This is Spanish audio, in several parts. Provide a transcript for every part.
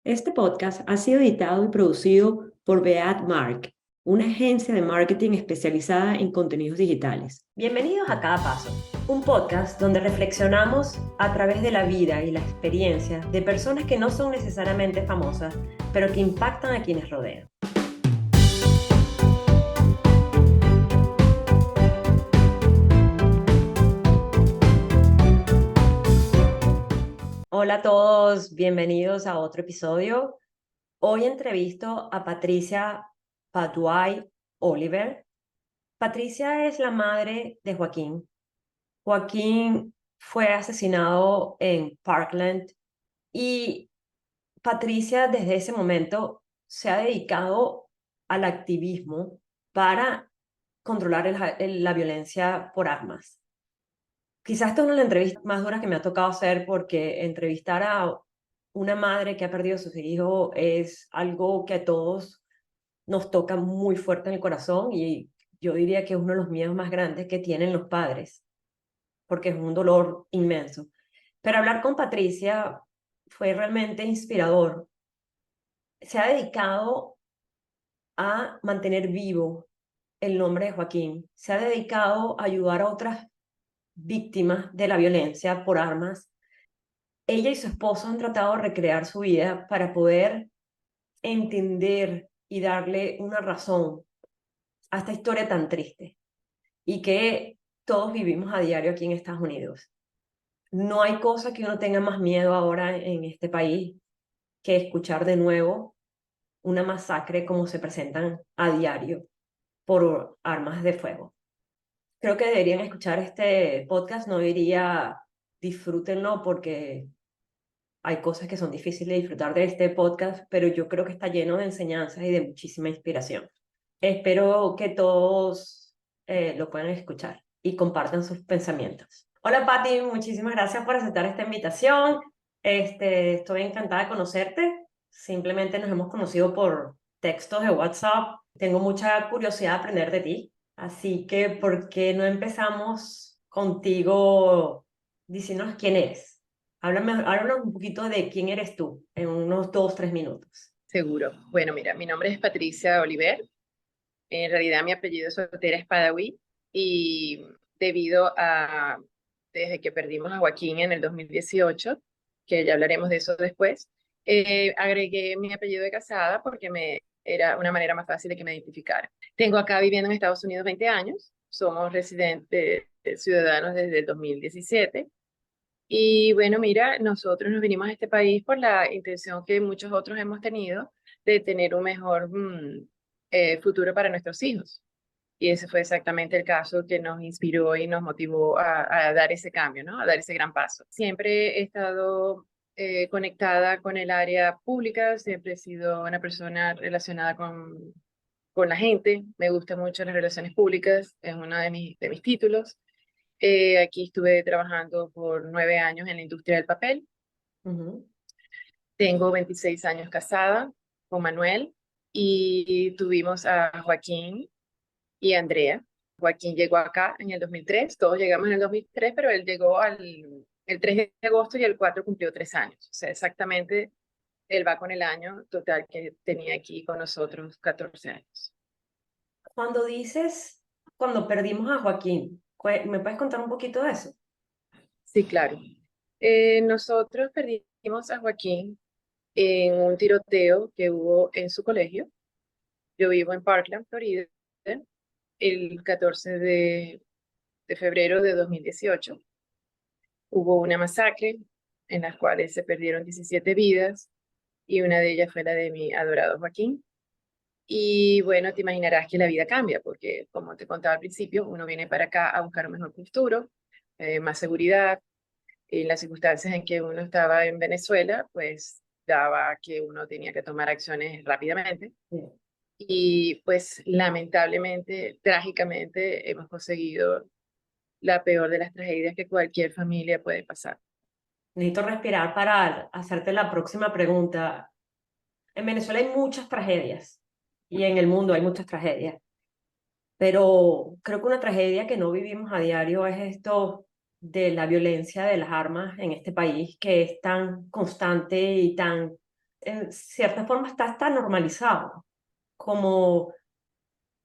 Este podcast ha sido editado y producido por Beat Mark, una agencia de marketing especializada en contenidos digitales. Bienvenidos a Cada Paso, un podcast donde reflexionamos a través de la vida y la experiencia de personas que no son necesariamente famosas, pero que impactan a quienes rodean. Hola a todos, bienvenidos a otro episodio. Hoy entrevisto a Patricia Paduay Oliver. Patricia es la madre de Joaquín. Joaquín fue asesinado en Parkland y Patricia desde ese momento se ha dedicado al activismo para controlar la violencia por armas. Quizás esta es una de las entrevistas más duras que me ha tocado hacer porque entrevistar a una madre que ha perdido a sus hijos es algo que a todos nos toca muy fuerte en el corazón y yo diría que es uno de los miedos más grandes que tienen los padres, porque es un dolor inmenso. Pero hablar con Patricia fue realmente inspirador. Se ha dedicado a mantener vivo el nombre de Joaquín, se ha dedicado a ayudar a otras víctimas de la violencia por armas. Ella y su esposo han tratado de recrear su vida para poder entender y darle una razón a esta historia tan triste y que todos vivimos a diario aquí en Estados Unidos. No hay cosa que uno tenga más miedo ahora en este país que escuchar de nuevo una masacre como se presentan a diario por armas de fuego. Creo que deberían escuchar este podcast, no diría disfrútenlo porque hay cosas que son difíciles de disfrutar de este podcast, pero yo creo que está lleno de enseñanzas y de muchísima inspiración. Espero que todos lo puedan escuchar y compartan sus pensamientos. Hola Patti, muchísimas gracias por aceptar esta invitación. Estoy encantada de conocerte. Simplemente nos hemos conocido por textos de WhatsApp. Tengo mucha curiosidad de aprender de ti. Así que, ¿por qué no empezamos contigo diciéndonos quién eres? Háblanos un poquito de quién eres tú en unos 2, 3 minutos. Seguro. Bueno, mira, mi nombre es Patricia Oliver. En realidad mi apellido soltera es Padawi y debido a, desde que perdimos a Joaquín en el 2018, que ya hablaremos de eso después, agregué mi apellido de casada porque me era una manera más fácil de que me identificara. Tengo acá viviendo en Estados Unidos 20 años, somos residentes ciudadanos desde el 2017. Y bueno, mira, nosotros nos vinimos a este país por la intención que muchos otros hemos tenido de tener un mejor futuro para nuestros hijos. Y ese fue exactamente el caso que nos inspiró y nos motivó a dar ese cambio, ¿no? A dar ese gran paso. Siempre he estado conectada con el área pública, siempre he sido una persona relacionada con la gente, me gustan mucho las relaciones públicas, es uno de mis títulos. Aquí estuve trabajando por 9 años en la industria del papel. Ujú. Tengo 26 años casada con Manuel y tuvimos a Joaquín y Andrea. Joaquín llegó acá en el 2003, todos llegamos en el 2003, pero él llegó el 3 de agosto y el 4 cumplió 3 años. O sea, exactamente él va con el año total que tenía aquí con nosotros, 14 años. Cuando dices, cuando perdimos a Joaquín, ¿me puedes contar un poquito de eso? Sí, claro. Nosotros perdimos a Joaquín en un tiroteo que hubo en su colegio. Yo vivo en Parkland, Florida, el 14 de febrero de 2018. Hubo una masacre en la cual se perdieron 17 vidas y una de ellas fue la de mi adorado Joaquín. Y bueno, te imaginarás que la vida cambia porque, como te contaba al principio, uno viene para acá a buscar un mejor futuro, más seguridad. En las circunstancias en que uno estaba en Venezuela, pues daba que uno tenía que tomar acciones rápidamente. Sí. Y pues lamentablemente, trágicamente, hemos conseguido la peor de las tragedias que cualquier familia puede pasar. Necesito respirar para hacerte la próxima pregunta. En Venezuela hay muchas tragedias y en el mundo hay muchas tragedias, pero creo que una tragedia que no vivimos a diario es esto de la violencia de las armas en este país, que es tan constante y tan en cierta forma está tan normalizado, como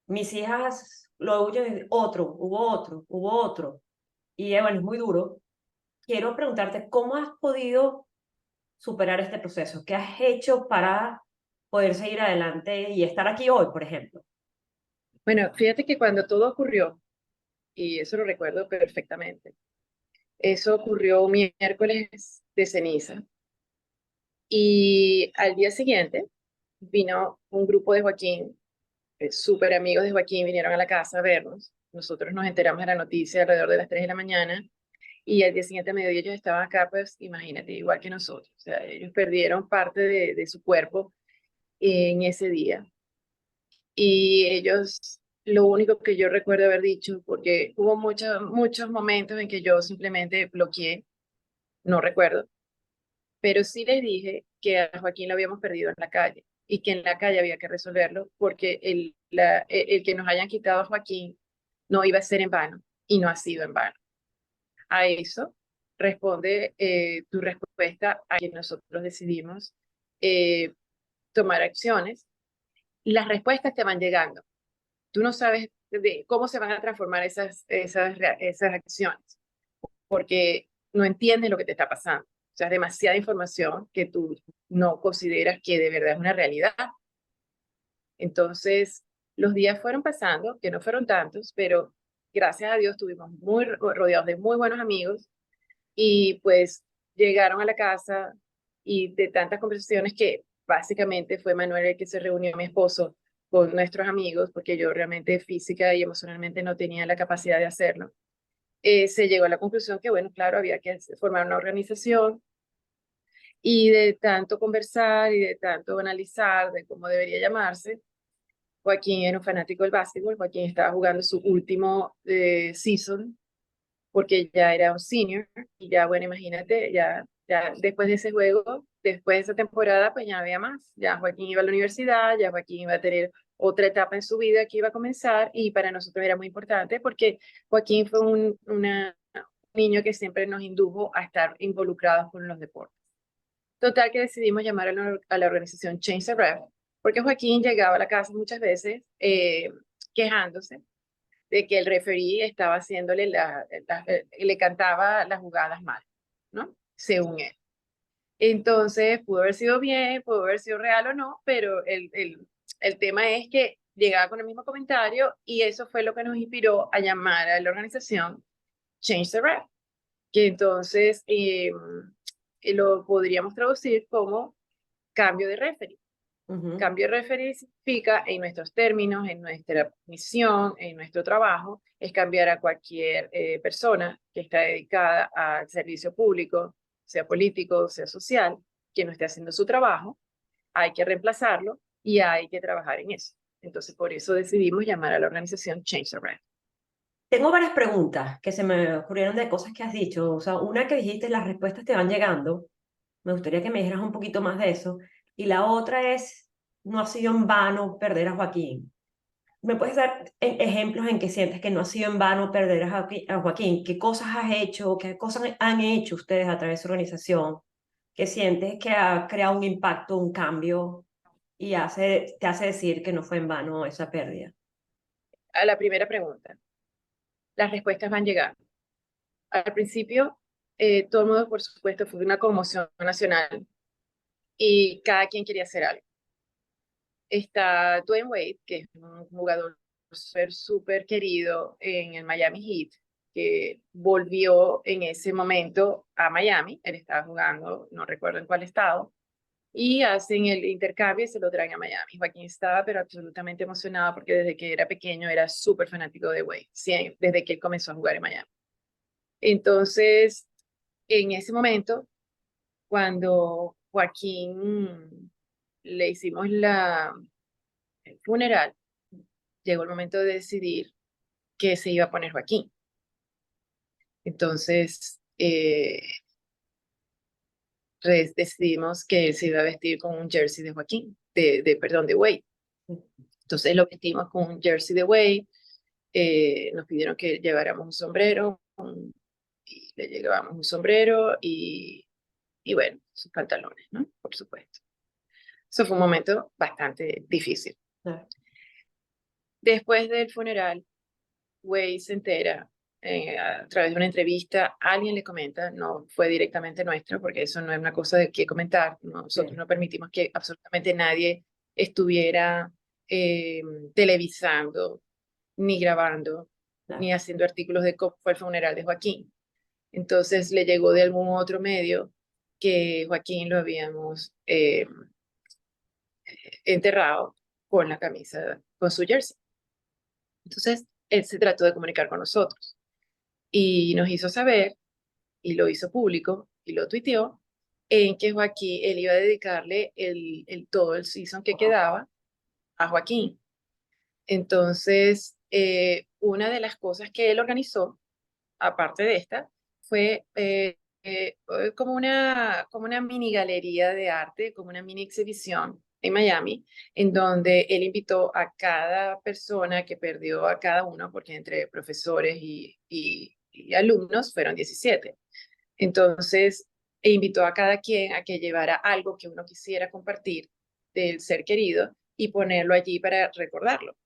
mis hijas lo oyen, otro, hubo otro, y bueno, es muy duro. Quiero preguntarte, ¿cómo has podido superar este proceso? ¿Qué has hecho para poder seguir adelante y estar aquí hoy, por ejemplo? Bueno, fíjate que cuando todo ocurrió, y eso lo recuerdo perfectamente, eso ocurrió un miércoles de ceniza, y al día siguiente vino un grupo de Joaquín, súper amigos de Joaquín, vinieron a la casa a vernos. Nosotros nos enteramos de la noticia alrededor de las 3 de la mañana y al día siguiente a mediodía ellos estaban acá, pues imagínate, igual que nosotros. O sea, ellos perdieron parte de su cuerpo en ese día. Y ellos, lo único que yo recuerdo haber dicho, porque hubo muchos momentos en que yo simplemente bloqueé, no recuerdo, pero sí les dije que a Joaquín lo habíamos perdido en la calle y que en la calle había que resolverlo porque el que nos hayan quitado a Joaquín no iba a ser en vano y no ha sido en vano. A eso responde tu respuesta a que nosotros decidimos eh, tomar acciones. Las respuestas te van llegando. Tú no sabes de cómo se van a transformar esas acciones porque no entiendes lo que te está pasando. O sea, es demasiada información que tú no consideras que de verdad es una realidad. Entonces, los días fueron pasando, que no fueron tantos, pero gracias a Dios estuvimos muy rodeados de muy buenos amigos y pues llegaron a la casa y de tantas conversaciones que básicamente fue Manuel el que se reunió mi esposo con nuestros amigos, porque yo realmente física y emocionalmente no tenía la capacidad de hacerlo. Se llegó a la conclusión que, bueno, claro, había que formar una organización y de tanto conversar y de tanto analizar de cómo debería llamarse, Joaquín era un fanático del básquetbol, Joaquín estaba jugando su último season porque ya era un senior y ya, bueno, imagínate, ya después de ese juego, después de esa temporada, pues ya no había más, ya Joaquín iba a la universidad, ya Joaquín iba a tener otra etapa en su vida que iba a comenzar y para nosotros era muy importante porque Joaquín fue un niño que siempre nos indujo a estar involucrados con los deportes. Total que decidimos llamar a la organización Change the Ref, porque Joaquín llegaba a la casa muchas veces quejándose de que el referee estaba haciéndole le cantaba las jugadas mal, ¿no? Según él. Entonces, pudo haber sido bien, pudo haber sido real o no, pero el tema es que llegaba con el mismo comentario y eso fue lo que nos inspiró a llamar a la organización Change the Ref, que entonces lo podríamos traducir como cambio de referee. Ujú. Cambio de referee significa, en nuestros términos, en nuestra misión, en nuestro trabajo, es cambiar a cualquier persona que está dedicada al servicio público, sea político, sea social, que no esté haciendo su trabajo, hay que reemplazarlo y hay que trabajar en eso. Entonces, por eso decidimos llamar a la organización Change the Brand. Tengo varias preguntas que se me ocurrieron de cosas que has dicho. O sea, una que dijiste, las respuestas te van llegando. Me gustaría que me dijeras un poquito más de eso. Y la otra es, no ha sido en vano perder a Joaquín. ¿Me puedes dar ejemplos en que sientes que no ha sido en vano perder a Joaquín? ¿Qué cosas has hecho? ¿Qué cosas han hecho ustedes a través de su organización? ¿Que sientes que ha creado un impacto, un cambio y te hace decir que no fue en vano esa pérdida? A la primera pregunta, las respuestas van llegando. Al principio, todo el mundo, por supuesto, fue una conmoción nacional y cada quien quería hacer algo. Está Dwayne Wade, que es un jugador súper querido en el Miami Heat, que volvió en ese momento a Miami. Él estaba jugando, no recuerdo en cuál estado, y hacen el intercambio y se lo traen a Miami. Joaquín estaba, pero absolutamente emocionado porque desde que era pequeño era súper fanático de Wade, sí, desde que él comenzó a jugar en Miami. Entonces, en ese momento, cuando Joaquín le hicimos el funeral, llegó el momento de decidir qué se iba a poner Joaquín. Entonces, decidimos que él se iba a vestir con un jersey de Joaquín, perdón, de Wade. Entonces lo vestimos con un jersey de Wade, nos pidieron que lleváramos un sombrero, y le llevábamos un sombrero y bueno, sus pantalones, ¿no? Por supuesto. Eso fue un momento bastante difícil. Claro. Después del funeral, Wade se entera a través de una entrevista, alguien le comenta, no fue directamente nuestro, porque eso no es una cosa de qué comentar, nosotros Bien, no permitimos que absolutamente nadie estuviera televisando, ni grabando, claro. ni haciendo artículos de cómo fue el funeral de Joaquín. Entonces le llegó de algún otro medio que Joaquín lo habíamos enterrado con la camisa, con su jersey. Entonces él se trató de comunicar con nosotros y nos hizo saber, y lo hizo público, y lo tuiteó, en que Joaquín, él iba a dedicarle todo el season que Wow. quedaba a Joaquín. Entonces, una de las cosas que él organizó, aparte de esta, fue como una mini galería de arte, como una mini exhibición en Miami, en donde él invitó a cada persona que perdió a cada uno, porque entre profesores y alumnos fueron 17. Entonces, invitó a cada quien a que llevara algo que uno quisiera compartir del ser querido y ponerlo allí para recordarlo.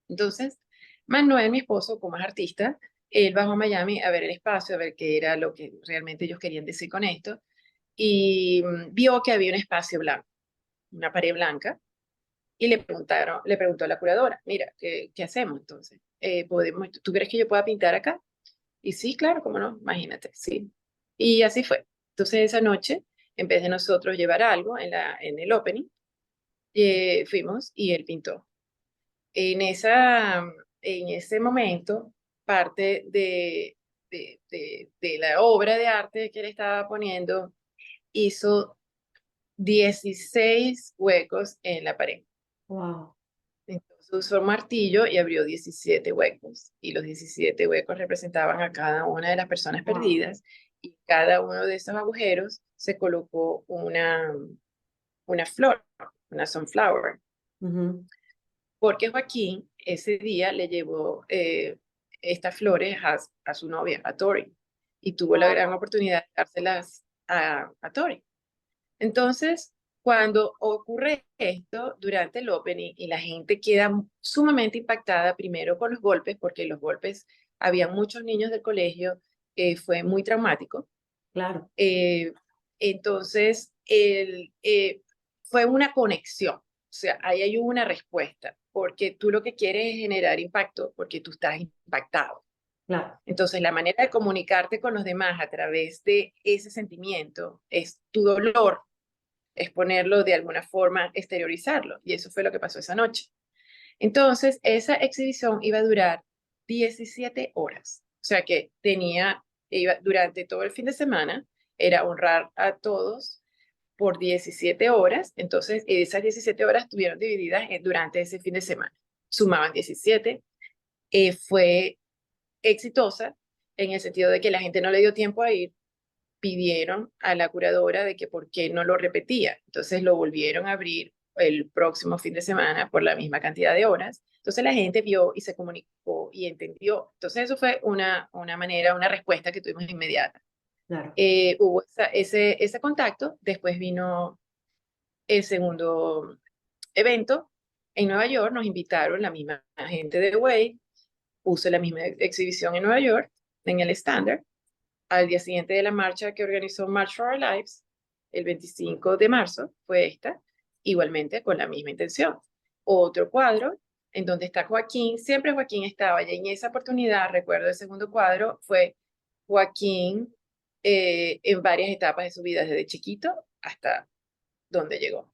Entonces, Manuel, mi esposo, como es artista, él bajó a Miami a ver el espacio, a ver qué era lo que realmente ellos querían decir con esto, y vio que había un espacio blanco, una pared blanca, y le preguntó a la curadora, mira, ¿qué hacemos entonces? ¿Tú crees que yo pueda pintar acá? Y sí, claro, cómo no, imagínate, sí. Y así fue. Entonces esa noche, en vez de nosotros llevar algo en el opening, fuimos y él pintó. En, esa, en ese momento, parte de la obra de arte que él estaba poniendo, hizo 16 huecos en la pared. Wow. Entonces usó un martillo y abrió 17 huecos. Y los 17 huecos representaban a cada una de las personas Wow. perdidas. Y cada uno de esos agujeros se colocó una flor, una sunflower. Ujú. Porque Joaquín ese día le llevó estas flores a su novia, a Tori, y tuvo la gran Wow. oportunidad de dárselas a Tori. Entonces, cuando ocurre esto durante el opening y la gente queda sumamente impactada, primero con los golpes, porque los golpes, había muchos niños del colegio, fue muy traumático. Claro. Eh, entonces, fue una conexión, o sea, ahí hay una respuesta, porque tú lo que quieres es generar impacto, porque tú estás impactado. Claro. Entonces, la manera de comunicarte con los demás a través de ese sentimiento es tu dolor, es ponerlo de alguna forma, exteriorizarlo, y eso fue lo que pasó esa noche. Entonces, esa exhibición iba a durar 17 horas, o sea que iba durante todo el fin de semana, era honrar a todos por 17 horas, entonces esas 17 horas estuvieron divididas durante ese fin de semana, sumaban 17, fue exitosa en el sentido de que la gente no le dio tiempo a ir, pidieron a la curadora de que por qué no lo repetía. Entonces lo volvieron a abrir el próximo fin de semana por la misma cantidad de horas. Entonces la gente vio y se comunicó y entendió. Entonces eso fue una manera, una respuesta que tuvimos inmediata. Claro. Hubo ese contacto, después vino el segundo evento en Nueva York, nos invitaron la misma gente de Way, puse la misma exhibición en Nueva York, en el Standard, al día siguiente de la marcha que organizó March for Our Lives, el 25 de marzo, fue esta, igualmente con la misma intención. Otro cuadro en donde está Joaquín, siempre Joaquín estaba, y en esa oportunidad, recuerdo el segundo cuadro, fue Joaquín en varias etapas de su vida, desde chiquito hasta donde llegó,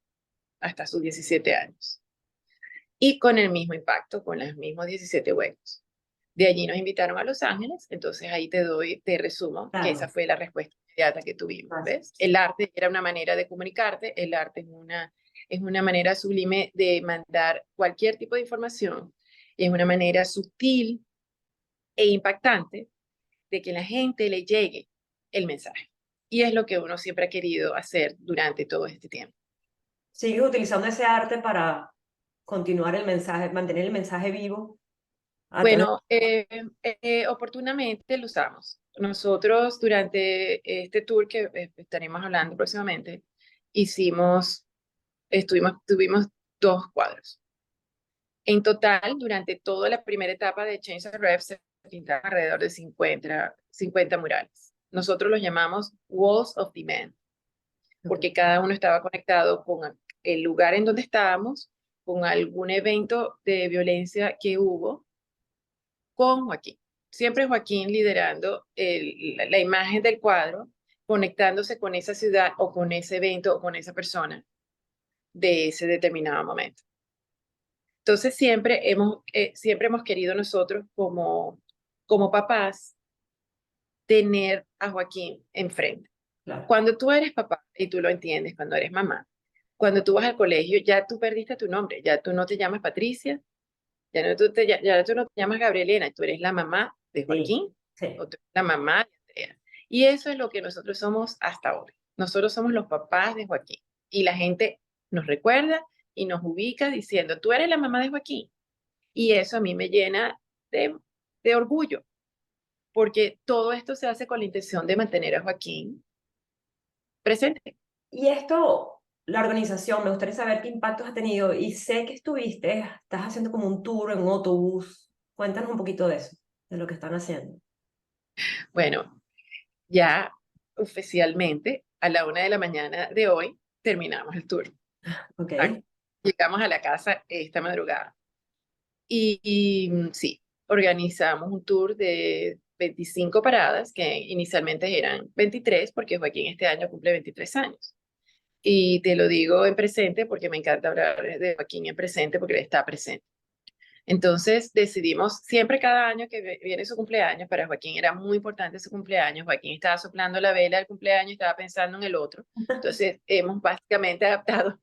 hasta sus 17 años. Y con el mismo impacto, con los mismos 17 huecos. De allí nos invitaron a Los Ángeles, entonces ahí te resumo que esa Claro. fue la respuesta inmediata que tuvimos, Gracias. ¿ves? El arte era una manera de comunicarte, el arte es una manera sublime de mandar cualquier tipo de información, y es una manera sutil e impactante de que la gente le llegue el mensaje. Y es lo que uno siempre ha querido hacer durante todo este tiempo. ¿Sigues utilizando ese arte para continuar el mensaje, mantener el mensaje vivo a través Bueno, oportunamente lo usamos. Nosotros durante este tour que estaremos hablando próximamente, hicimos tuvimos 2 cuadros. En total, durante toda la primera etapa de Change the Rev, se pintaron alrededor de 50 murales. Nosotros los llamamos Walls of Demand, porque cada uno estaba conectado con el lugar en donde estábamos, con algún evento de violencia que hubo con Joaquín. Siempre Joaquín liderando la imagen del cuadro, conectándose con esa ciudad o con ese evento o con esa persona de ese determinado momento. Entonces siempre hemos querido nosotros como papás tener a Joaquín enfrente. Claro. Cuando tú eres papá, y tú lo entiendes, cuando eres mamá, cuando tú vas al colegio, ya tú perdiste tu nombre, ya tú no te llamas Patricia, ya tú no te llamas Gabrielena, tú eres la mamá de Sí, Joaquín sí. o tú eres la mamá de Andrea. Y eso es lo que nosotros somos hasta hoy. Nosotros somos los papás de Joaquín. Y la gente nos recuerda y nos ubica diciendo, tú eres la mamá de Joaquín. Y eso a mí me llena de orgullo, porque todo esto se hace con la intención de mantener a Joaquín presente. Y esto, la organización, me gustaría saber qué impactos ha tenido. Y sé que estás haciendo como un tour en un autobús. Cuéntanos un poquito de eso, de lo que están haciendo. Bueno, ya oficialmente a la 1 de la mañana de hoy terminamos el tour. Ok. Llegamos a la casa esta madrugada. Sí, organizamos un tour de 25 paradas, que inicialmente eran 23, porque Joaquín este año cumple 23 años. Y te lo digo en presente porque me encanta hablar de Joaquín en presente porque él está presente. Entonces decidimos, siempre cada año que viene su cumpleaños, para Joaquín era muy importante su cumpleaños, Joaquín estaba soplando la vela del cumpleaños y estaba pensando en el otro. Entonces hemos básicamente adaptado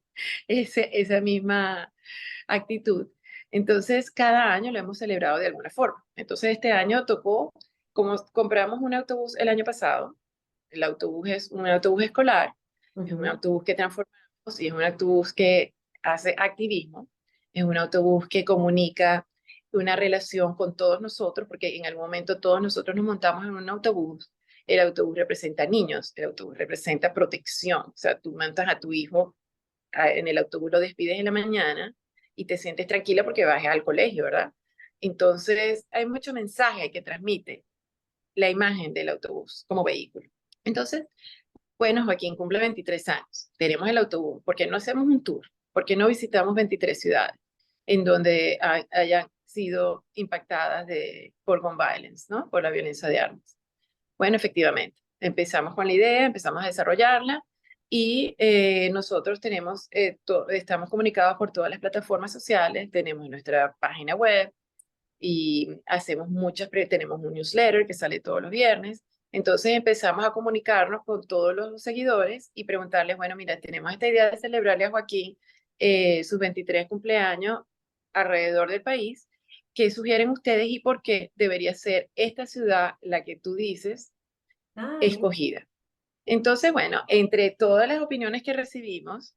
esa misma actitud. Entonces cada año lo hemos celebrado de alguna forma. Entonces este año tocó, como compramos un autobús el año pasado, el autobús es un autobús escolar, es un Ujú. autobús que transformamos y es un autobús que hace activismo, es un autobús que comunica una relación con todos nosotros, porque en algún momento todos nosotros nos montamos en un autobús. El autobús representa niños, el autobús representa protección. O sea, tú montas a tu hijo en el autobús, lo despides en la mañana y te sientes tranquila porque vas al colegio, ¿verdad? Entonces, hay mucho mensaje que transmite la imagen del autobús como vehículo. Entonces, bueno, Joaquín cumple 23 años, tenemos el autobús, ¿por qué no hacemos un tour? ¿Por qué no visitamos 23 ciudades en donde hayan sido impactadas por gun violence, ¿no? Por la violencia de armas? Bueno, efectivamente, empezamos con la idea, empezamos a desarrollarla y nosotros estamos comunicados por todas las plataformas sociales, tenemos nuestra página web, y tenemos un newsletter que sale todos los viernes. Entonces empezamos a comunicarnos con todos los seguidores y preguntarles, bueno, mira, tenemos esta idea de celebrarle a Joaquín sus 23 cumpleaños alrededor del país. ¿Qué sugieren ustedes y por qué debería ser esta ciudad, la que tú dices, Ah, bien. escogida? Entonces, bueno, entre todas las opiniones que recibimos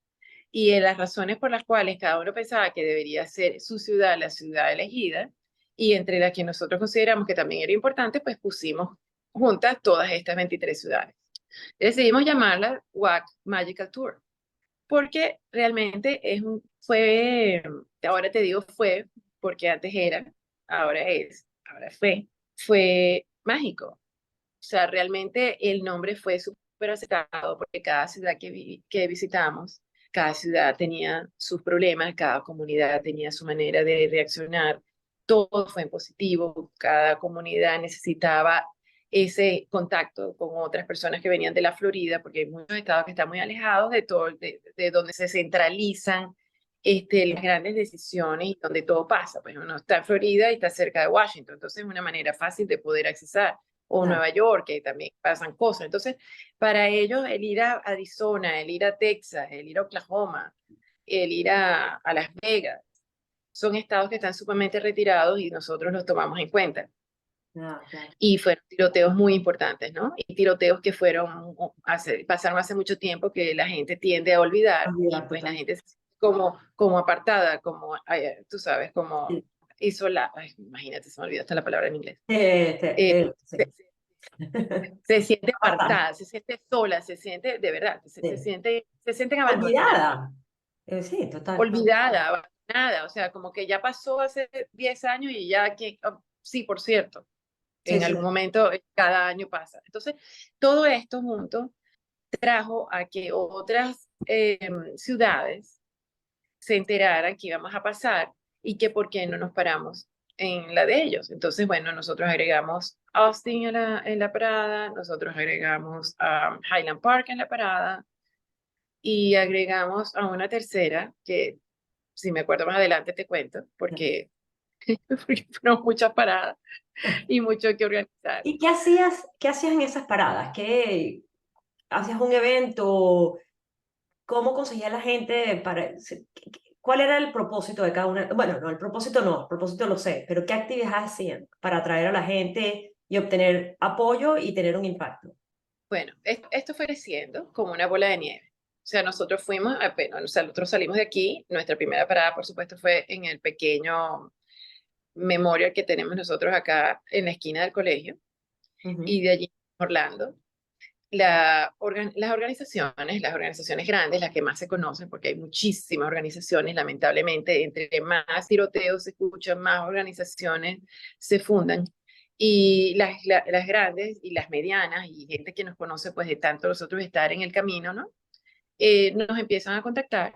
y las razones por las cuales cada uno pensaba que debería ser su ciudad la ciudad elegida, y entre las que nosotros consideramos que también era importante, pues pusimos juntas todas estas 23 ciudades. Decidimos llamarla WAC Magical Tour, porque realmente ahora te digo fue, porque antes era, fue mágico. O sea, realmente el nombre fue súper aceptado porque cada ciudad que visitamos, cada ciudad tenía sus problemas, cada comunidad tenía su manera de reaccionar, todo fue en positivo, cada comunidad necesitaba ese contacto con otras personas que venían de la Florida, porque hay muchos estados que están muy alejados de donde se centralizan las grandes decisiones y donde todo pasa. Pues uno está en Florida y está cerca de Washington, entonces es una manera fácil de poder accesar o Claro. Nueva York, que también pasan cosas. Entonces, para ellos, el ir a Arizona, el ir a Texas, el ir a Oklahoma, el ir a Las Vegas, son estados que están sumamente retirados y nosotros los tomamos en cuenta. Ah, claro. Y fueron tiroteos muy importantes, ¿no? Y tiroteos que pasaron hace mucho tiempo que la gente tiende a olvidar y Olvidar pues la total. gente se siente como apartada, tú sabes, como Sí. isolada. Ay, imagínate, se me olvidó hasta la palabra en inglés. Sí. Se, se siente Bastante. apartada, se siente sola, se siente, de verdad, se Sí. sienten abandonadas. Olvidada. Sí, total. olvidada, abandonada, o sea, como que ya pasó hace 10 años y ya que, oh, sí, por cierto, Sí, en sí. algún momento cada año pasa. Entonces, todo esto junto trajo a que otras ciudades se enteraran que íbamos a pasar y que por qué no nos paramos en la de ellos. Entonces, bueno, nosotros agregamos Austin en la parada, nosotros agregamos Highland Park en la parada y agregamos a una tercera que, si me acuerdo más adelante, te cuento, porque fueron muchas paradas y mucho que organizar. ¿Y qué hacías en esas paradas? ¿Qué hacías un evento? ¿Cómo conseguía la gente para... ¿Cuál era el propósito de cada una? Bueno, no, el propósito lo sé, pero ¿qué actividades hacían para atraer a la gente y obtener apoyo y tener un impacto? Bueno, esto fue creciendo como una bola de nieve. O sea, nosotros fuimos, apenas, o sea, nosotros salimos de aquí, nuestra primera parada, por supuesto, fue en el pequeño memorial que tenemos nosotros acá en la esquina del colegio, Ujú, y de allí Orlando. Las organizaciones grandes, las que más se conocen, porque hay muchísimas organizaciones, lamentablemente, entre más tiroteos se escuchan, más organizaciones se fundan. Y las grandes y las medianas y gente que nos conoce, pues de tanto nosotros estar en el camino, ¿no? Nos empiezan a contactar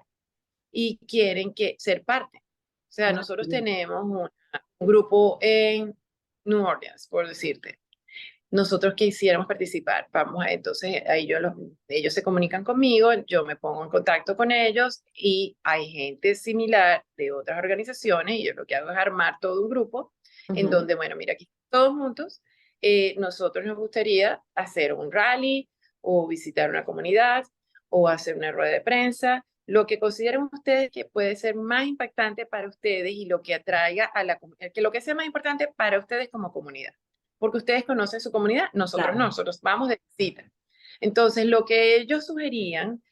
y quieren ser parte. O sea, ah, nosotros bien. tenemos un grupo en New Orleans, por decirte, nosotros quisiéramos participar. Vamos, entonces ahí ellos se comunican conmigo, yo me pongo en contacto con ellos y hay gente similar de otras organizaciones y yo lo que hago es armar todo un grupo en Ujú. donde, bueno, mira, aquí todos juntos, nosotros nos gustaría hacer un rally o visitar una comunidad o hacer una rueda de prensa, lo que consideren ustedes que puede ser más impactante para ustedes y lo que atraiga a que lo que sea más importante para ustedes como comunidad porque ustedes conocen su comunidad, nosotros no, Claro, nosotros vamos de visita. Entonces, lo que ellos sugerían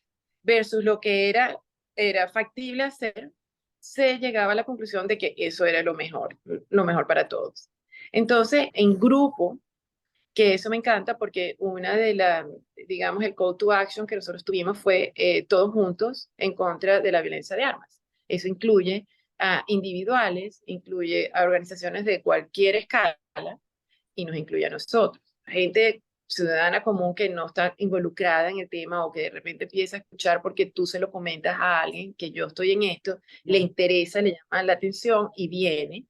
versus lo que era factible hacer, se llegaba a la conclusión de que eso era lo mejor para todos. Entonces, en grupo, que eso me encanta porque una de las, digamos, el call to action que nosotros tuvimos fue todos juntos en contra de la violencia de armas. Eso incluye a individuales, incluye a organizaciones de cualquier escala y nos incluye a nosotros. Gente ciudadana común que no está involucrada en el tema o que de repente empieza a escuchar porque tú se lo comentas a alguien que yo estoy en esto, le claro. interesa, le llama la atención y viene.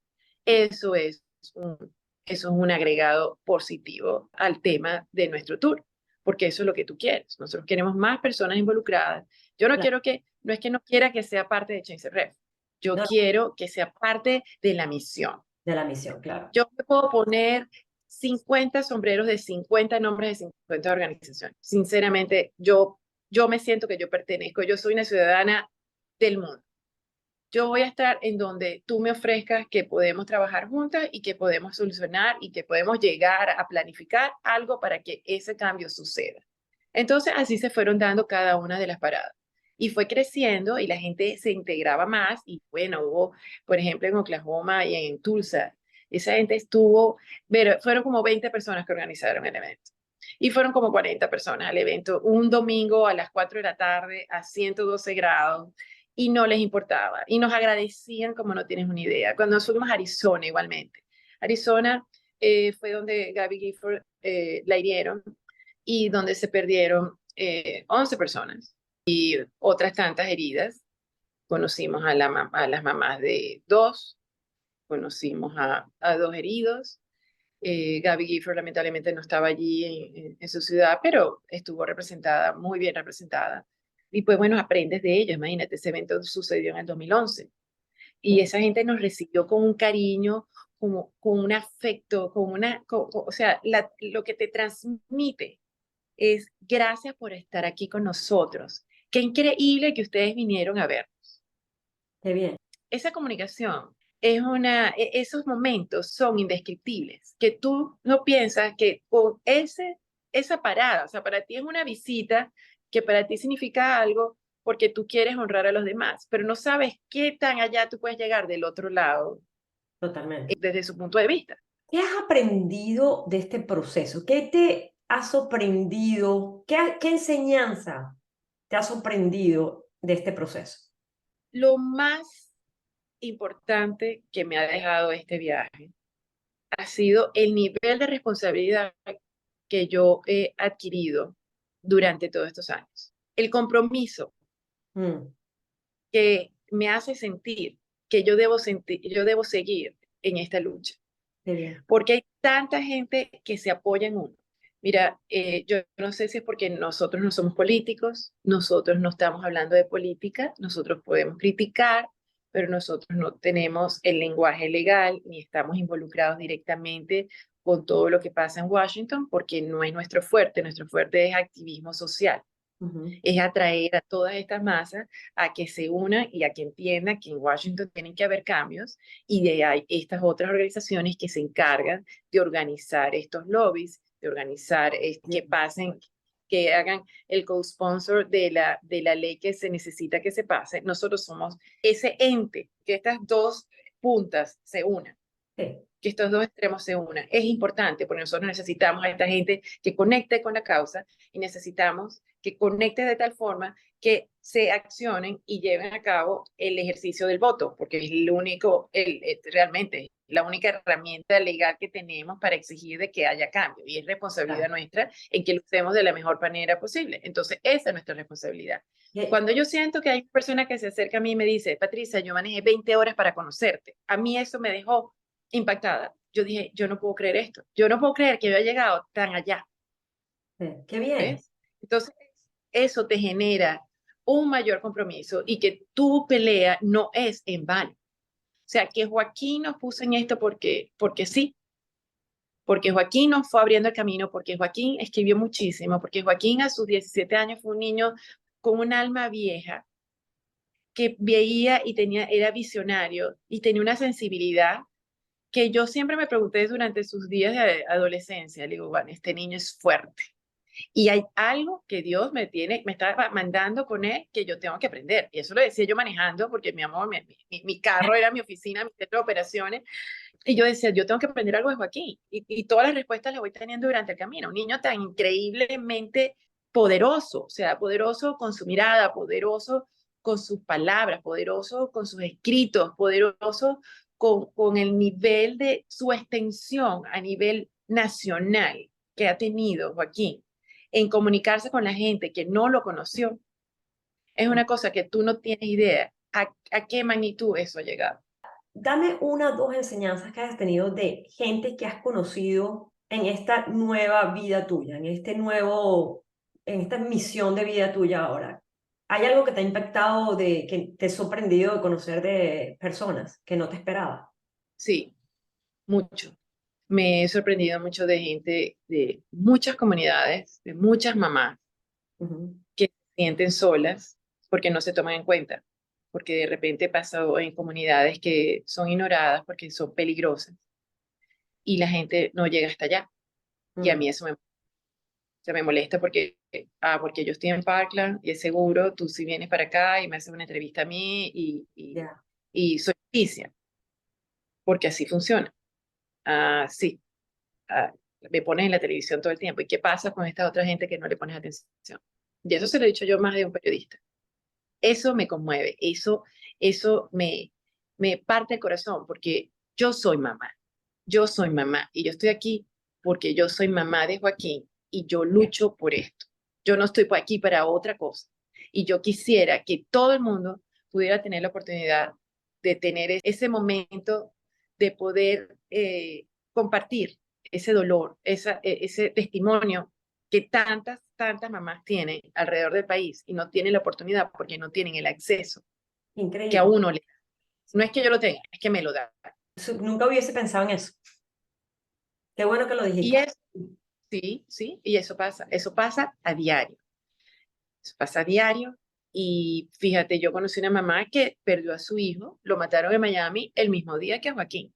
Eso es un, eso es un agregado positivo al tema de nuestro tour, porque eso es lo que tú quieres. Nosotros queremos más personas involucradas. Yo no Claro. quiero no es que no quiera que sea parte de Change the Ref, yo No, quiero que sea parte de la misión. de la misión, claro. Yo me puedo poner 50 sombreros de 50 nombres de 50 organizaciones. Sinceramente, yo me siento que yo pertenezco, yo soy una ciudadana del mundo. Yo voy a estar en donde tú me ofrezcas que podemos trabajar juntas y que podemos solucionar y que podemos llegar a planificar algo para que ese cambio suceda. Entonces, así se fueron dando cada una de las paradas. Y fue creciendo y la gente se integraba más. Y bueno, hubo, por ejemplo, en Oklahoma y en Tulsa, esa gente estuvo, pero fueron como 20 personas que organizaron el evento. Y fueron como 40 personas al evento, un domingo a las 4 de la tarde a 112 grados y no les importaba. Y nos agradecían como no tienes una idea. Cuando nos fuimos a Arizona igualmente. Arizona fue donde Gabby Gifford la hirieron y donde se perdieron 11 personas y otras tantas heridas. Conocimos a las mamás de dos, conocimos a dos heridos. Gabby Gifford lamentablemente no estaba allí en su ciudad, pero estuvo representada, muy bien representada. Y pues bueno, aprendes de ellos. Imagínate, ese evento sucedió en el 2011 y esa gente nos recibió con un cariño, como, con un afecto, o sea, lo que te transmite es gracias por estar aquí con nosotros. Qué increíble que ustedes vinieron a ver. Qué bien. Esa comunicación esos momentos son indescriptibles, que tú no piensas que con esa parada, o sea, para ti es una visita que para ti significa algo porque tú quieres honrar a los demás, pero no sabes qué tan allá tú puedes llegar del otro lado Totalmente. desde su punto de vista. ¿Qué has aprendido de este proceso? ¿Qué te ha sorprendido? ¿Qué enseñanza te ha sorprendido de este proceso? Lo más importante que me ha dejado este viaje ha sido el nivel de responsabilidad que yo he adquirido durante todos estos años. El compromiso Mm, que me hace sentir que yo debo seguir en esta lucha, qué bien. porque hay tanta gente que se apoya en uno. Mira, yo no sé si es porque nosotros no somos políticos, nosotros no estamos hablando de política, nosotros podemos criticar, pero nosotros no tenemos el lenguaje legal ni estamos involucrados directamente con todo lo que pasa en Washington, porque no es nuestro fuerte es activismo social, Ujú. es atraer a todas estas masas a que se unan y a que entiendan que en Washington tienen que haber cambios y de ahí estas otras organizaciones que se encargan de organizar estos lobbies, de organizar que Bien. pasen, que hagan el co-sponsor de la ley que se necesita que se pase. Nosotros somos ese ente, que estas dos puntas se unan, Sí. que estos dos extremos se unan. Es importante porque nosotros necesitamos a esta gente que conecte con la causa y necesitamos que conecte de tal forma que se accionen y lleven a cabo el ejercicio del voto, porque es el único, realmente la única herramienta legal que tenemos para exigir de que haya cambio y es responsabilidad Claro. nuestra en que lo hacemos de la mejor manera posible. Entonces, esa es nuestra responsabilidad. Y- Cuando yo siento que hay una persona que se acerca a mí y me dice, Patricia, yo manejé 20 horas para conocerte, a mí eso me dejó impactada. Yo dije, yo no puedo creer esto. Yo no puedo creer que yo haya llegado tan allá. Qué bien. ¿Ves? Entonces, eso te genera un mayor compromiso y que tu pelea no es en vano. O sea, que Joaquín nos puso en esto porque sí, porque Joaquín nos fue abriendo el camino, porque Joaquín escribió muchísimo, porque Joaquín a sus 17 años fue un niño con un alma vieja que veía y tenía, era visionario y tenía una sensibilidad que yo siempre me pregunté durante sus días de adolescencia. Le digo, bueno, este niño es fuerte. Y hay algo que Dios me está mandando con él que yo tengo que aprender. Y eso lo decía yo manejando, porque mi amor, mi carro era mi oficina, mi centro de operaciones. Y yo decía, yo tengo que aprender algo de Joaquín. Y todas las respuestas las voy teniendo durante el camino. Un niño tan increíblemente poderoso, o sea, poderoso con su mirada, poderoso con sus palabras, poderoso con sus escritos, poderoso con el nivel de su extensión a nivel nacional que ha tenido Joaquín en comunicarse con la gente que no lo conoció. Es una cosa que tú no tienes idea a qué magnitud eso ha llegado. Dame una o dos enseñanzas que hayas tenido de gente que has conocido en esta nueva vida tuya, en esta misión de vida tuya ahora. ¿Hay algo que te ha impactado, que te ha sorprendido de conocer de personas que no te esperaba? Sí, mucho. Me he sorprendido mucho de gente de muchas comunidades, de muchas mamás Ujú. que se sienten solas porque no se toman en cuenta, porque de repente pasó en comunidades que son ignoradas porque son peligrosas y la gente no llega hasta allá. Y a Mm, mí eso me molesta porque, porque yo estoy en Parkland y es seguro, tú si vienes para acá y me haces una entrevista a mí ya. y soy noticia, porque así funciona. Sí, ah, me pones en la televisión todo el tiempo. ¿Y qué pasa con esta otra gente que no le pones atención? Y eso se lo he dicho yo más de un periodista. Eso me conmueve, eso me parte el corazón, porque yo soy mamá y yo estoy aquí porque yo soy mamá de Joaquín y yo lucho por esto. Yo no estoy por aquí para otra cosa. Y yo quisiera que todo el mundo pudiera tener la oportunidad de tener ese momento de poder compartir ese dolor, ese testimonio que tantas mamás tienen alrededor del país y no tienen la oportunidad porque no tienen el acceso que a Increíble. uno le da. No es que yo lo tenga, es que me lo da. Nunca hubiese pensado en eso. Qué bueno que lo Y dijiste. eso, sí, sí, y eso pasa a diario, eso pasa a diario. Y fíjate, yo conocí una mamá que perdió a su hijo, lo mataron en Miami el mismo día que a Joaquín.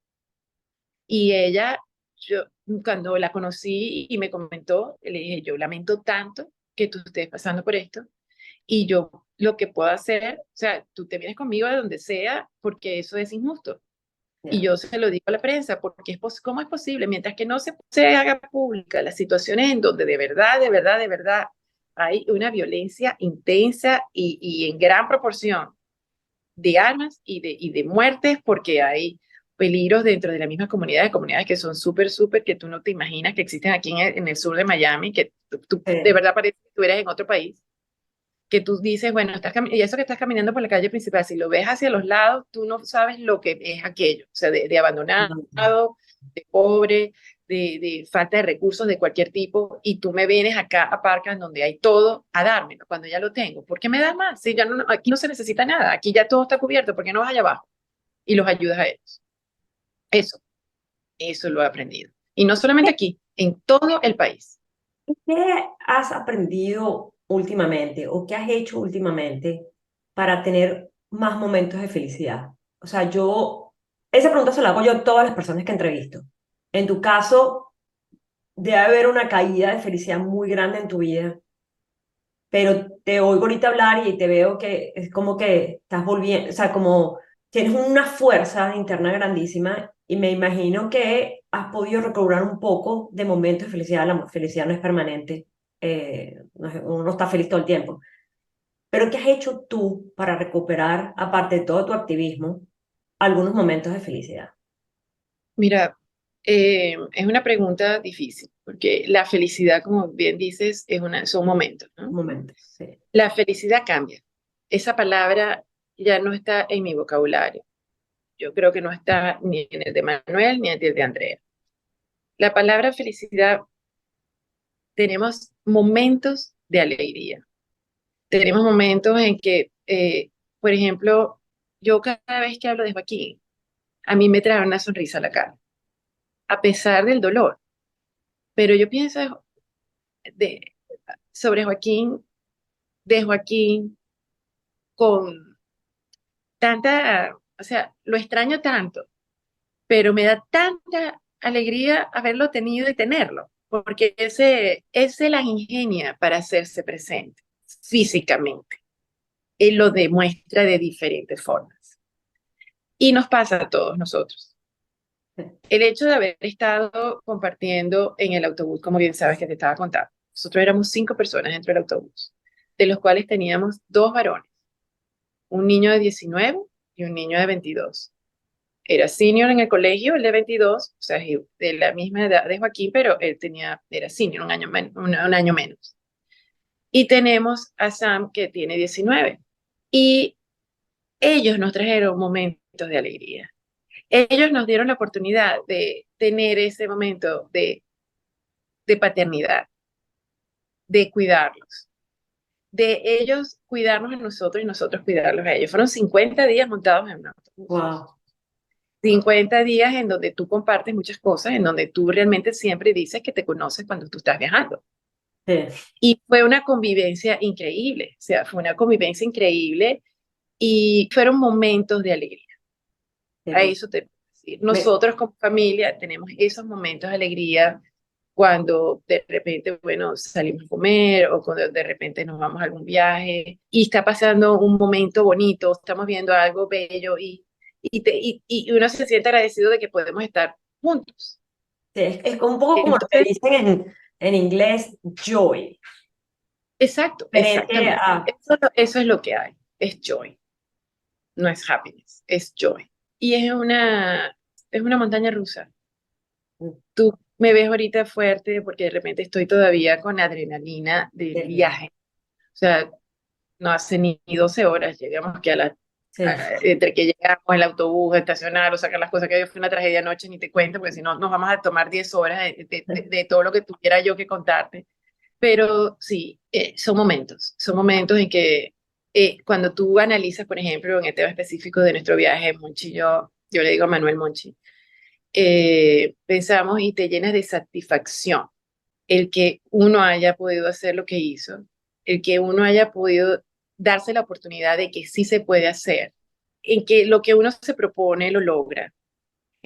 Y ella, yo cuando la conocí y me comentó, le dije, yo lamento tanto que tú estés pasando por esto. Y yo lo que puedo hacer, o sea, tú te vienes conmigo a donde sea porque eso es injusto. Y Ya. yo se lo digo a la prensa porque ¿cómo es posible? Mientras que no se haga pública las situaciones en donde de verdad hay una violencia intensa y en gran proporción de armas y de muertes, porque hay peligros dentro de la misma comunidad, de comunidades que son súper, súper, que tú no te imaginas que existen aquí en el sur de Miami, que tú de verdad parece que tú eres en otro país, que tú dices, bueno, y eso que estás caminando por la calle principal, si lo ves hacia los lados, tú no sabes lo que es aquello, o sea, de abandonado, de pobre, de falta de recursos de cualquier tipo, y tú me vienes acá a Parkland donde hay todo a dármelo cuando ya lo tengo. ¿Por qué me das más? Si ya no, aquí no se necesita nada, aquí ya todo está cubierto, ¿por qué no vas allá abajo? Y los ayudas a ellos. Eso, eso lo he aprendido. Y no solamente aquí, en todo el país. ¿Qué has aprendido últimamente o qué has hecho últimamente para tener más momentos de felicidad? O sea, esa pregunta se la hago yo a todas las personas que entrevisto. En tu caso, debe haber una caída de felicidad muy grande en tu vida, pero te oigo ahorita hablar y te veo que es como que estás volviendo, o sea, como tienes una fuerza interna grandísima y me imagino que has podido recobrar un poco de momentos de felicidad. La felicidad no es permanente, uno no está feliz todo el tiempo. Pero ¿qué has hecho tú para recuperar, aparte de todo tu activismo, algunos momentos de felicidad? Mira, es una pregunta difícil, porque la felicidad, como bien dices, son momentos, ¿no? Momentos, sí. La felicidad cambia. Esa palabra ya no está en mi vocabulario. Yo creo que no está ni en el de Manuel ni en el de Andrea. La palabra felicidad, tenemos momentos de alegría. Tenemos momentos en que, por ejemplo, yo cada vez que hablo de Joaquín, a mí me trae una sonrisa a la cara, a pesar del dolor. Pero yo pienso de, sobre Joaquín, de Joaquín, con tanta, o sea, lo extraño tanto, pero me da tanta alegría haberlo tenido y tenerlo, porque él se las ingenia para hacerse presente físicamente. Él lo demuestra de diferentes formas. Y nos pasa a todos nosotros. El hecho de haber estado compartiendo en el autobús, como bien sabes que te estaba contando, nosotros éramos 5 personas dentro del autobús, de los cuales teníamos 2 varones, un niño de 19 y un niño de 22. Era senior en el colegio, el de 22, o sea, de la misma edad de Joaquín, pero era senior, un año menos. Y tenemos a Sam, que tiene 19. Y ellos nos trajeron momentos de alegría. Ellos nos dieron la oportunidad de tener ese momento de paternidad, de cuidarlos, de ellos cuidarnos a nosotros y nosotros cuidarlos a ellos. Fueron 50 días montados en un autobús. Wow. 50 días en donde tú compartes muchas cosas, en donde tú realmente siempre dices que te conoces cuando tú estás viajando. Sí, Y fue una convivencia increíble, o sea, fue una convivencia increíble y fueron momentos de alegría. qué A lindo. eso te puedo decir. Me- Nosotros como familia tenemos esos momentos de alegría cuando de repente, bueno, salimos a comer o cuando de repente nos vamos a algún viaje y está pasando un momento bonito, estamos viendo algo bello y uno se siente agradecido de que podemos estar juntos. sí, es un poco como lo que Entonces, dicen en inglés, joy. exacto, Diferente exactamente. a... Eso es lo que hay, es joy, no es happiness, es joy. Y es una montaña rusa. Tú me ves ahorita fuerte porque de repente estoy todavía con adrenalina del del viaje. viaje. O sea, no hace ni 12 horas, llegamos que Sí. entre que llegamos el autobús, estacionar o sacar las cosas, que fue una tragedia anoche, ni te cuento, porque si no nos vamos a tomar 10 horas de todo lo que tuviera yo que contarte. Pero sí, son momentos en que cuando tú analizas, por ejemplo, en el tema específico de nuestro viaje, Monchi, yo le digo a Manuel Monchi, pensamos y te llenas de satisfacción el que uno haya podido hacer lo que hizo, el que uno haya podido darse la oportunidad de que sí se puede hacer, en que lo que uno se propone lo logra,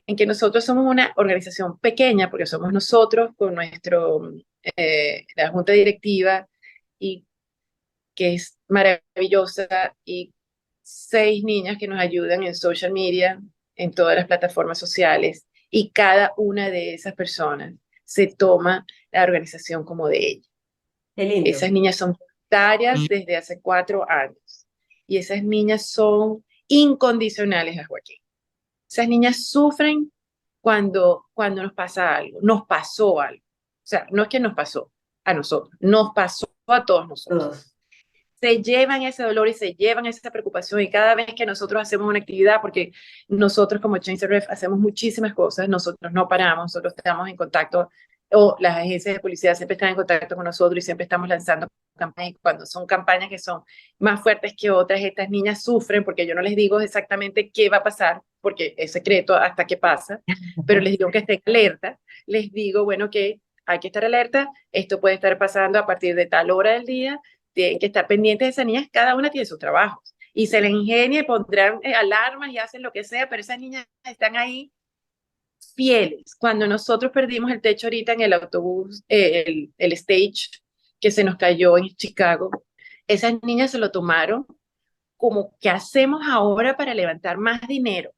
en que nosotros somos una organización pequeña, porque somos nosotros con la junta directiva, y que es maravillosa, y 6 niñas que nos ayudan en social media, en todas las plataformas sociales, y cada una de esas personas se toma la organización como de ella. Qué lindo. Esas niñas son voluntarias desde hace 4 años, y esas niñas son incondicionales a Joaquín. Esas niñas sufren cuando nos pasa algo, nos pasó algo. O sea, no es que nos pasó a nosotros, nos pasó a todos nosotros. Todos. Se llevan ese dolor y se llevan esa preocupación y cada vez que nosotros hacemos una actividad, porque nosotros como Change the Ref hacemos muchísimas cosas, nosotros no paramos, nosotros estamos en contacto, o las agencias de publicidad siempre están en contacto con nosotros y siempre estamos lanzando campañas, y cuando son campañas que son más fuertes que otras, estas niñas sufren porque yo no les digo exactamente qué va a pasar, porque es secreto hasta que pasa, pero les digo que estén alerta, les digo, bueno, que hay que estar alerta, esto puede estar pasando a partir de tal hora del día, tienen que estar pendientes de esas niñas, cada una tiene sus trabajos y se les ingenia y pondrán alarmas y hacen lo que sea, pero esas niñas están ahí fieles. Cuando nosotros perdimos el techo ahorita en el autobús, el stage que se nos cayó en Chicago, esas niñas se lo tomaron como, ¿qué hacemos ahora para levantar más dinero?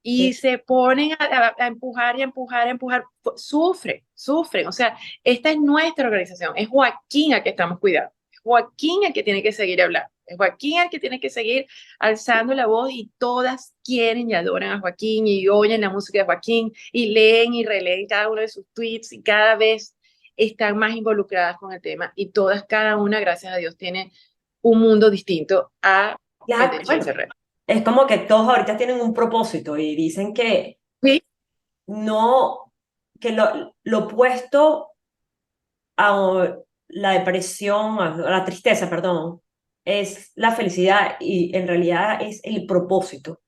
Y se ponen a empujar y a empujar, a empujar, sufren. O sea, esta es nuestra organización, es Joaquín al que estamos cuidando, es Joaquín el que tiene que seguir hablando, es Joaquín el que tiene que seguir alzando la voz y todas quieren y adoran a Joaquín y oyen la música de Joaquín y leen y releen cada uno de sus tweets y cada vez están más involucradas con el tema y todas, cada una, gracias a Dios, tiene un mundo distinto a el Ya, de bueno, Chase Red. es como que todos ahorita tienen un propósito y dicen que Sí, no, que lo opuesto a la depresión, a la tristeza, perdón, es la felicidad y en realidad es el propósito.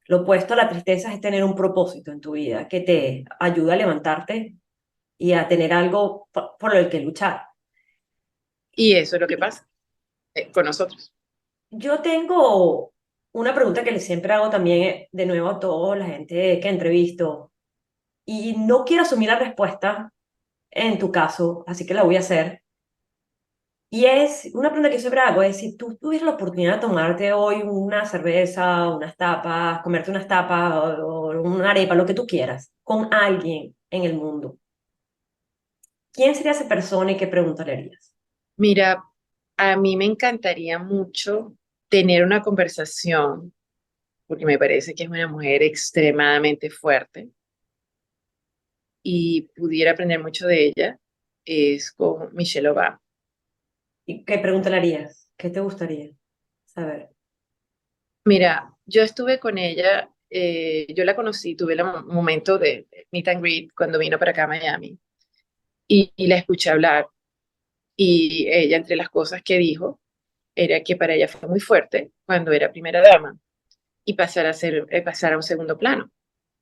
Lo opuesto a la tristeza es tener un propósito en tu vida que te ayuda a levantarte y a tener algo por el que luchar. y eso es lo que pasa con nosotros. Yo tengo una pregunta que le siempre hago también de nuevo a toda la gente que entrevisto y no quiero asumir la respuesta en tu caso, así que la voy a hacer. Y es una pregunta que yo siempre hago, es si tú tuvieras la oportunidad de tomarte hoy una cerveza, unas tapas, comerte unas tapas o una arepa, lo que tú quieras, con alguien en el mundo, ¿quién sería esa persona y qué pregunta le harías? Mira, a mí me encantaría mucho tener una conversación, porque me parece que es una mujer extremadamente fuerte y pudiera aprender mucho de ella, es con Michelle Obama. ¿Y qué pregunta le harías? ¿Qué te gustaría saber? Mira, yo estuve con ella, yo la conocí, tuve el momento de meet and greet cuando vino para acá a Miami y la escuché hablar y ella entre las cosas que dijo era que para ella fue muy fuerte cuando era primera dama y pasar a un segundo plano.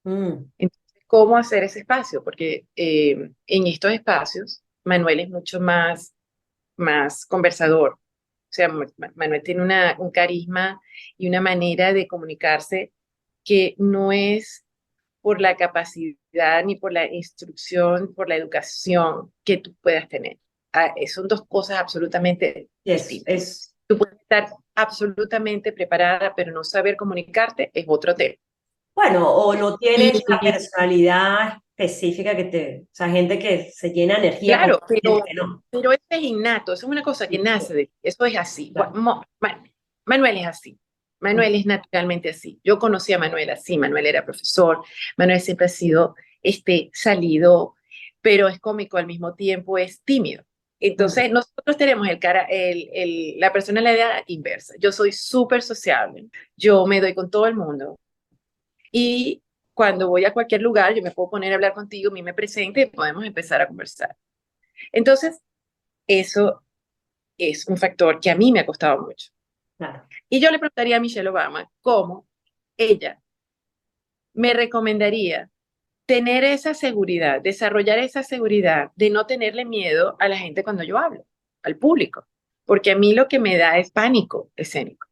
Mm, Entonces, ¿cómo hacer ese espacio? Porque en estos espacios, Manuel es mucho más conversador. O sea, Manuel tiene un carisma y una manera de comunicarse que no es por la capacidad ni por la instrucción, por la educación que tú puedas tener. Son dos cosas absolutamente distintas. es, Tú puedes estar absolutamente preparada, pero no saber comunicarte es otro tema. bueno, o no tienes la Y personalidad específica que te, o sea, gente que se llena de energía con claro, gente que no. pero eso es innato, eso es una cosa que Sí, nace de ti, eso es así. claro. Manuel es así, Manuel es naturalmente así. Yo conocí a Manuel así, Manuel era profesor, Manuel siempre ha sido salido, pero es cómico al mismo tiempo, es tímido. Mm. Entonces, nosotros tenemos la personalidad inversa. Yo soy súper sociable, yo me doy con todo el mundo y cuando voy a cualquier lugar, yo me puedo poner a hablar contigo, a mí me presente y podemos empezar a conversar. Entonces, eso es un factor que a mí me ha costado mucho. Claro. Y yo le preguntaría a Michelle Obama cómo ella me recomendaría tener esa seguridad, desarrollar esa seguridad de no tenerle miedo a la gente cuando yo hablo, al público, porque a mí lo que me da es pánico escénico.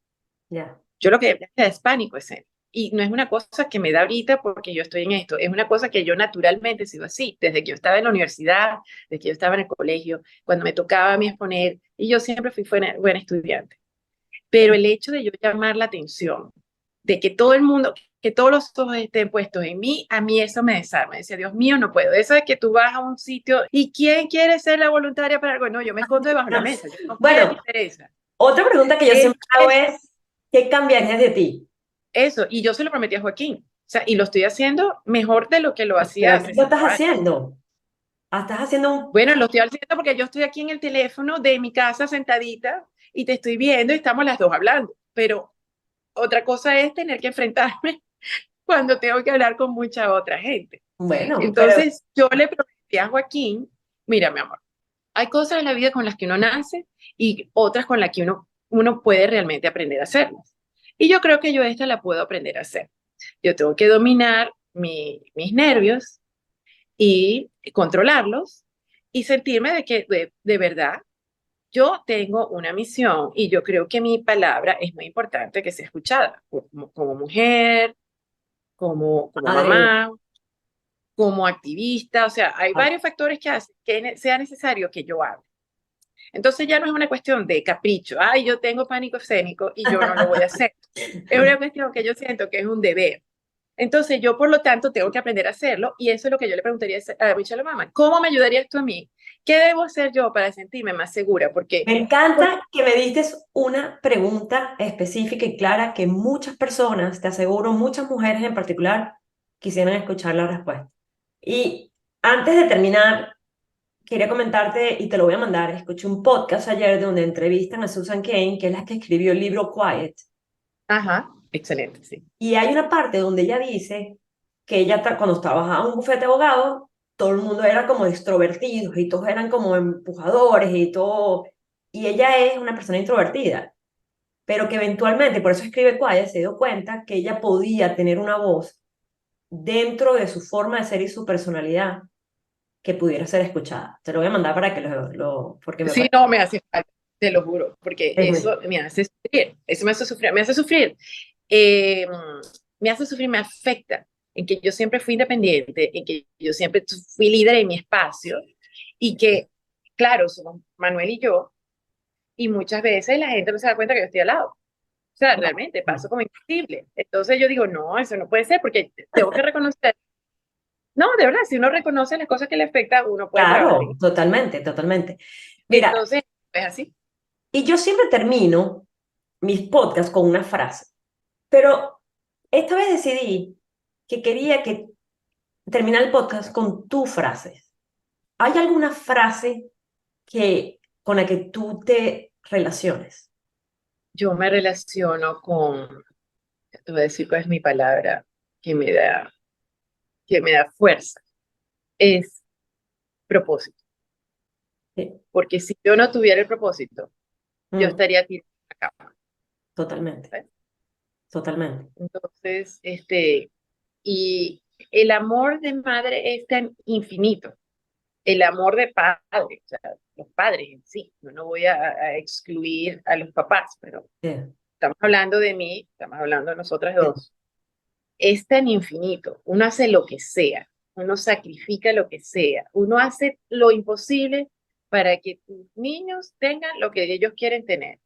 Ya. Yo lo que me da es pánico escénico. Y no es una cosa que me da ahorita porque yo estoy en esto, es una cosa que yo naturalmente he sido así, desde que yo estaba en la universidad, desde que yo estaba en el colegio, cuando me tocaba a mí exponer, y yo siempre fui buena estudiante. Pero el hecho de yo llamar la atención, de que todo el mundo, que todos los ojos estén puestos en mí, a mí eso me desarma. Decía, Dios mío, no puedo. Eso es que tú vas a un sitio y ¿quién quiere ser la voluntaria para algo? No, yo me escondo debajo de la mesa. Yo no me Bueno, interesa. otra pregunta que yo Es, siempre hago es, ¿qué cambiarías de ti? Eso, y yo se lo prometí a Joaquín. O sea, y lo estoy haciendo mejor de lo que lo Pero hacía así hace lo 5 estás años. haciendo. Estás haciendo un... Bueno, lo estoy haciendo porque yo estoy aquí en el teléfono de mi casa sentadita y te estoy viendo y estamos las dos hablando. Pero otra cosa es tener que enfrentarme cuando tengo que hablar con mucha otra gente. Bueno, pero Entonces, yo le prometí a Joaquín, mira, mi amor, hay cosas en la vida con las que uno nace y otras con las que uno puede realmente aprender a hacerlas. Y yo creo que yo esta la puedo aprender a hacer. Yo tengo que dominar mis nervios y controlarlos y sentirme de que de verdad yo tengo una misión y yo creo que mi palabra es muy importante que sea escuchada como mujer, como madre, mamá, como activista. O sea, hay varios factores que hacen que sea necesario que yo hable. Entonces ya no es una cuestión de capricho, ay, yo tengo pánico escénico y yo no lo voy a hacer. Es una cuestión que yo siento que es un deber. Entonces yo, por lo tanto, tengo que aprender a hacerlo y eso es lo que yo le preguntaría a Michelle Obama. ¿Cómo me ayudarías tú a mí? ¿Qué debo hacer yo para sentirme más segura? me Porque encanta que me diste una pregunta específica y clara que muchas personas, te aseguro, muchas mujeres en particular, quisieran escuchar la respuesta. Y antes de terminar, quería comentarte, y te lo voy a mandar, escuché un podcast ayer donde entrevistan a Susan Cain, que es la que escribió el libro Quiet, ajá, excelente, sí. y hay una parte donde ella dice que ella cuando trabajaba en un bufete de abogados, todo el mundo era como extrovertidos y todos eran como empujadores y todo, y ella es una persona introvertida, pero que eventualmente, por eso escribe Quiet, se dio cuenta que ella podía tener una voz dentro de su forma de ser y su personalidad que pudiera ser escuchada. Te lo voy a mandar para que porque me Sí, parece... no, me hace falta, te lo juro, porque Es muy... eso me hace sufrir, eso me hace sufrir, me hace sufrir. Eh, Me hace sufrir, me afecta, en que yo siempre fui independiente, en que yo siempre fui líder en mi espacio y que, claro, somos Manuel y yo, y muchas veces la gente no se da cuenta que yo estoy al lado. O sea, realmente paso como invisible. Entonces yo digo, no, eso no puede ser porque tengo que reconocer. No, de verdad, si uno reconoce las cosas que le afectan, uno puede trabajar en Claro, eso. totalmente, totalmente. Mira, Entonces, es así. y yo siempre termino mis podcasts con una frase, pero esta vez decidí que quería que terminar el podcast con tu frase. ¿Hay alguna frase con la que tú te relaciones? Yo me relaciono con, te voy a decir cuál es mi palabra que que me da fuerza. Es propósito. Sí. Porque si yo no tuviera el propósito, yo Mm, estaría tirada en la cama. totalmente, ¿Ves? totalmente. Entonces, y el amor de madre es tan infinito. El amor de padre, o sea, los padres en sí. Yo no voy a excluir a los papás, pero Sí, estamos hablando de mí, estamos hablando de nosotras sí, dos. Es tan infinito. Uno hace lo que sea, uno sacrifica lo que sea, uno hace lo imposible para que tus niños tengan lo que ellos quieren tener,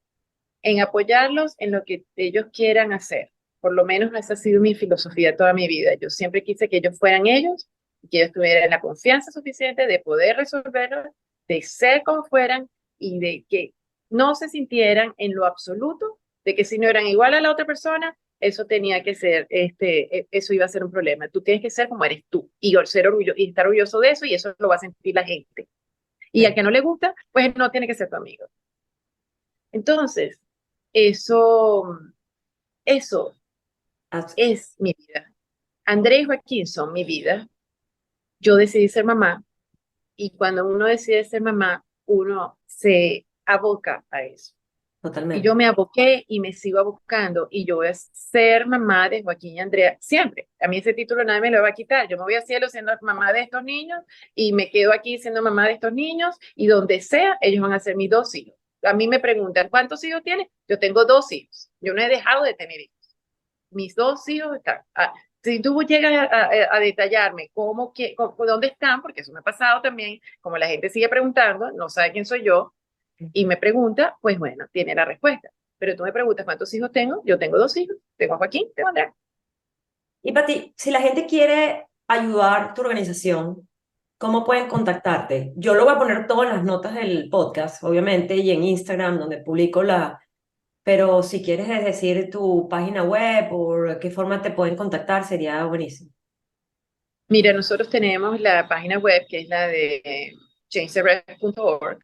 en apoyarlos en lo que ellos quieran hacer. Por lo menos esa ha sido mi filosofía toda mi vida. Yo siempre quise que ellos fueran ellos, que ellos tuvieran la confianza suficiente de poder resolverlo, de ser como fueran y de que no se sintieran en lo absoluto de que si no eran igual a la otra persona, eso tenía que ser, eso iba a ser un problema. Tú tienes que ser como eres tú y ser orgullo y estar orgulloso de eso y eso lo va a sentir la gente. Y al sí. que no le gusta, pues no tiene que ser tu amigo. Entonces, eso, eso As- es mi vida. Andrés y Joaquín son mi vida. Yo decidí ser mamá y cuando uno decide ser mamá, uno se aboca a eso. Y yo Totalmente. me aboqué y me sigo abocando y yo voy a ser mamá de Joaquín y Andrea siempre. A mí ese título nadie me lo va a quitar. Yo me voy al cielo siendo mamá de estos niños y me quedo aquí siendo mamá de estos niños y donde sea, ellos van a ser mis 2 hijos. A mí me preguntan, ¿cuántos hijos tienes? Yo tengo 2 hijos. Yo no he dejado de tener hijos. Mis 2 hijos están. Si tú llegas a detallarme dónde están, porque eso me ha pasado también, como la gente sigue preguntando, no sabe quién soy yo, y me pregunta, pues bueno, tiene la respuesta. Pero tú me preguntas cuántos hijos tengo, yo tengo 2 hijos, tengo a Joaquín, tengo a Andrea. Y Pati, si la gente quiere ayudar tu organización, ¿cómo pueden contactarte? Yo lo voy a poner todo en las notas del podcast, obviamente, y en Instagram, donde publico la... pero si quieres decir tu página web o qué forma te pueden contactar, sería buenísimo. Mira, nosotros tenemos la página web que es la de changetherest.org.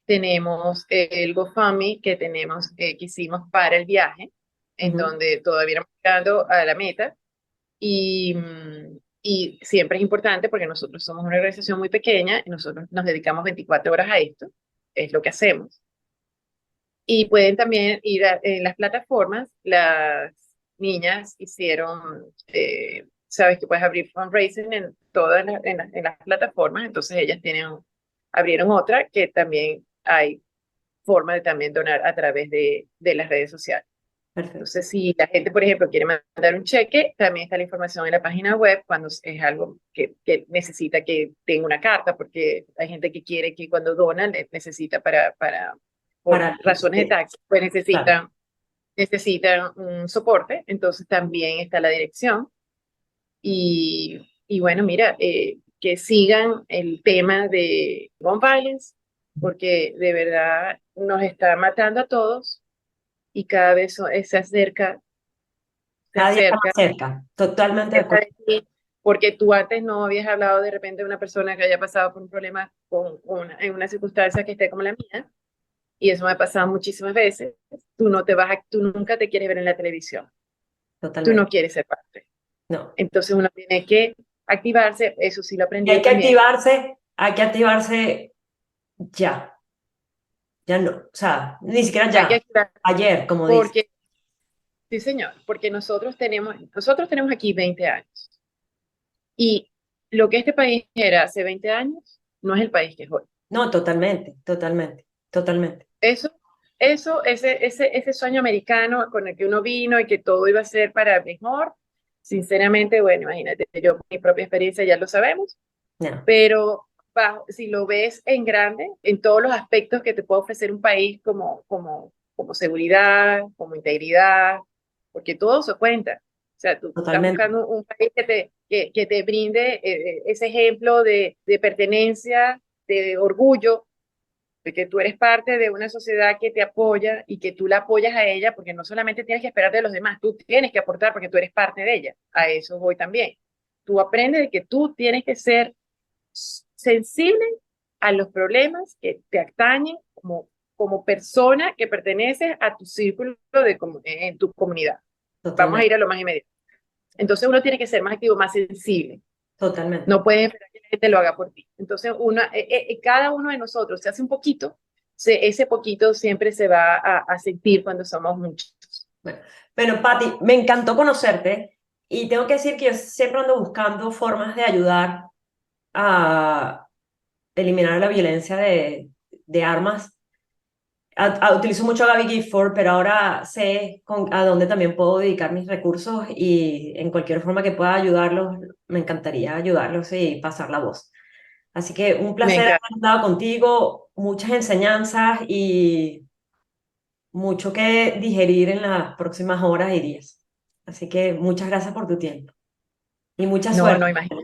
Tenemos el GoFundMe que hicimos para el viaje, en Ujú, donde todavía estamos llegando a la meta. Y siempre es importante porque nosotros somos una organización muy pequeña y nosotros nos dedicamos 24 horas a esto, es lo que hacemos. Y pueden también ir en las plataformas, las niñas hicieron, sabes que puedes abrir fundraising en todas en las plataformas, entonces ellas abrieron otra que también hay forma de también donar a través de las redes sociales. perfecto. Entonces, si la gente, por ejemplo, quiere mandar un cheque, también está la información en la página web cuando es algo que necesita que tenga una carta, porque hay gente que quiere que cuando donan necesita por Para, razones de sí, tax, pues claro. necesitan un soporte, entonces también está la dirección. Y bueno, mira, que sigan el tema de gun violence, porque de verdad nos está matando a todos y cada vez se Cada día está más acerca cerca, totalmente de cerca acuerdo. de ti, porque tú antes no habías hablado de repente de una persona que haya pasado por un problema en una circunstancia que esté como la mía, y eso me ha pasado muchísimas veces. Tú nunca te quieres ver en la televisión, tú no Totalmente. quieres ser parte. No. Entonces uno tiene que activarse, eso sí lo he Y aprendido también. hay que activarse ya, ya no, o sea, ni siquiera Hay que ya, activarse ayer, como dice. porque, sí señor, porque nosotros tenemos aquí 20 años, y lo que este país era hace 20 años no es el país que es hoy. No, totalmente, totalmente, totalmente. Eso, ese sueño americano con el que uno vino y que todo iba a ser para mejor, sinceramente, bueno, imagínate, yo con mi propia experiencia ya lo sabemos, No, pero si lo ves en grande, en todos los aspectos que te puede ofrecer un país como seguridad, como integridad, porque todo se cuenta. O sea, tú estás totalmente, buscando un país que te brinde ese ejemplo de pertenencia, de orgullo de que tú eres parte de una sociedad que te apoya y que tú la apoyas a ella, porque no solamente tienes que esperar de los demás, tú tienes que aportar porque tú eres parte de ella. A eso voy también. Tú aprendes de que tú tienes que ser sensible a los problemas que te atañen como persona que perteneces a tu círculo en tu comunidad. Vamos a totalmente, ir a lo más inmediato. Entonces uno tiene que ser más activo, más sensible. totalmente. No puedes esperar que la gente lo haga por ti. Entonces, cada uno de nosotros se hace un poquito, ese poquito siempre se va a sentir cuando somos muchos. Bueno, bueno, Patti, me encantó conocerte y tengo que decir que yo siempre ando buscando formas de ayudar a eliminar la violencia de armas. Utilizo mucho a Gabby Gifford, pero ahora sé a dónde también puedo dedicar mis recursos y en cualquier forma que pueda ayudarlos, me encantaría ayudarlos y pasar la voz. Así que un Me placer haber encanta. estado contigo, muchas enseñanzas y mucho que digerir en las próximas horas y días. Así que muchas gracias por tu tiempo y mucha No, suerte. no, imagínate.